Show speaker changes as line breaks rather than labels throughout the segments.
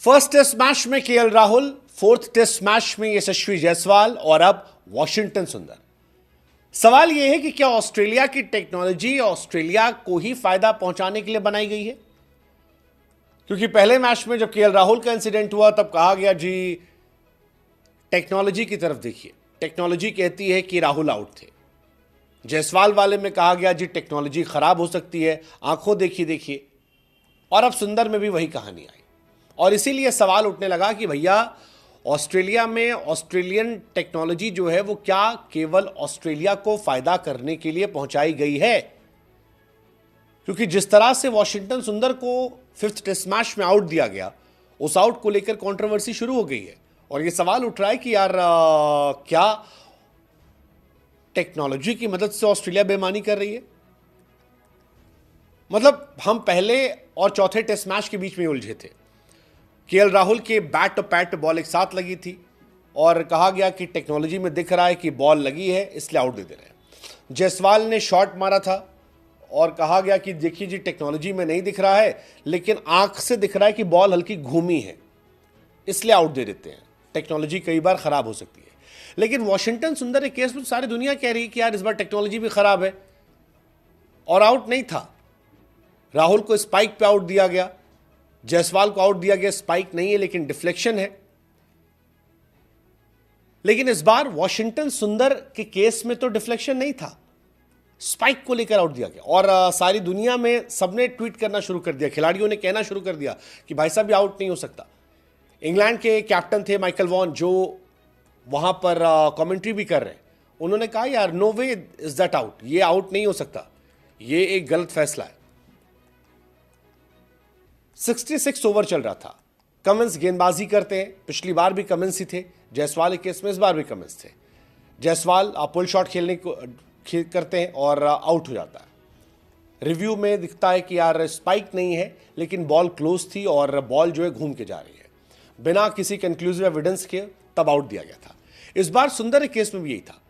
First test match में KL Rahul, fourth test match में यशस्वी जायसवाल और अब वॉशिंगटन सुंदर। सवाल यह है कि क्या ऑस्ट्रेलिया की टेक्नोलॉजी ऑस्ट्रेलिया को ही फायदा पहुंचाने के लिए बनाई गई है? क्योंकि पहले मैच में जब केएल राहुल का इंसिडेंट हुआ तब कहा गया जी टेक्नोलॉजी की तरफ देखिए, टेक्नोलॉजी कहती है कि राहुल आउट थे। जायसवाल वाले में कहा गया जी टेक्नोलॉजी खराब हो सकती है, आंखों देखिए। और अब सुंदर में भी वही कहानी आई और इसीलिए सवाल उठने लगा कि भैया ऑस्ट्रेलिया में ऑस्ट्रेलियन टेक्नोलॉजी जो है वो क्या केवल ऑस्ट्रेलिया को फायदा करने के लिए पहुंचाई गई है? क्योंकि जिस तरह से वॉशिंगटन सुंदर को फिफ्थ टेस्ट मैच में आउट दिया गया, उस आउट को लेकर कंट्रोवर्सी शुरू हो गई है और यह सवाल उठ रहा है कि यार क्या टेक्नोलॉजी की मदद से ऑस्ट्रेलिया बेईमानी कर रही है? मतलब हम पहले और चौथे टेस्ट मैच के बीच में उलझे थे। केएल राहुल के बैट टू पैट बॉल एक साथ लगी थी और कहा गया कि टेक्नोलॉजी में दिख रहा है कि बॉल लगी है इसलिए आउट दे रहे हैं। जायसवाल ने शॉट मारा था और कहा गया कि देखिए जी टेक्नोलॉजी में नहीं दिख रहा है लेकिन आंख से दिख रहा है कि बॉल हल्की घूमी है इसलिए आउट दे देते हैं, टेक्नोलॉजी कई बार खराब हो सकती है। लेकिन वॉशिंगटन सुंदर एक केस में सारी दुनिया कह रही है कि यार इस बार टेक्नोलॉजी भी खराब है और आउट नहीं था। राहुल को स्पाइक पे आउट दिया गया, जायसवाल को आउट दिया गया, स्पाइक नहीं है लेकिन डिफ्लेक्शन है। लेकिन इस बार वॉशिंगटन सुंदर के केस में तो डिफ्लेक्शन नहीं था, स्पाइक को लेकर आउट दिया गया और सारी दुनिया में सबने ट्वीट करना शुरू कर दिया, खिलाड़ियों ने कहना शुरू कर दिया कि भाई साहब ये आउट नहीं हो सकता। इंग्लैंड के कैप्टन थे माइकल वॉन जो वहां पर कमेंट्री भी कर रहे हैं, उन्होंने कहा यार no way is that out, ये आउट नहीं हो सकता, ये एक गलत फैसला है। 66 ओवर चल रहा था, कमिंस गेंदबाजी करते हैं, पिछली बार भी कमिंस ही थे, जायसवाल के केस में इस बार भी कमिंस थे। जायसवाल पुल शॉट खेलने को करते हैं और आउट हो जाता है। रिव्यू में दिखता है कि यार स्पाइक नहीं है लेकिन बॉल क्लोज थी और बॉल जो है घूम के जा रही है, बिना किसी कंक्लूसिव एविडेंस के तब आउट दिया गया था। इस बार सुंदर के केस में भी यही था,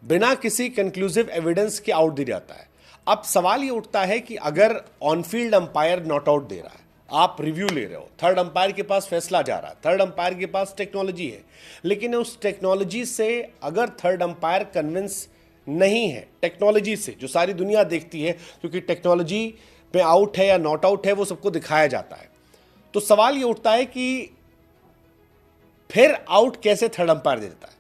बिना किसी कंक्लूसिव एविडेंस के आउट दिया जाता है। अब सवाल ये उठता है कि अगर ऑनफील्ड अंपायर नॉट आउट दे रहा है, आप रिव्यू ले रहे हो, थर्ड अंपायर के पास फैसला जा रहा है, थर्ड अंपायर के पास टेक्नोलॉजी है, लेकिन उस टेक्नोलॉजी से अगर थर्ड अंपायर कन्विंस नहीं है, टेक्नोलॉजी से जो सारी दुनिया देखती है, क्योंकि टेक्नोलॉजी में आउट है या नॉट आउट है वो सबको दिखाया जाता है, तो सवाल ये उठता है कि फिर आउट कैसे थर्ड अंपायर दे देता है?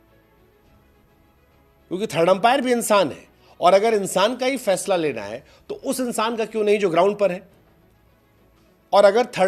क्योंकि थर्ड अंपायर भी इंसान है और अगर इंसान का ही फैसला लेना है तो उस इंसान का क्यों नहीं जो ग्राउंड पर है? और अगर थर्ड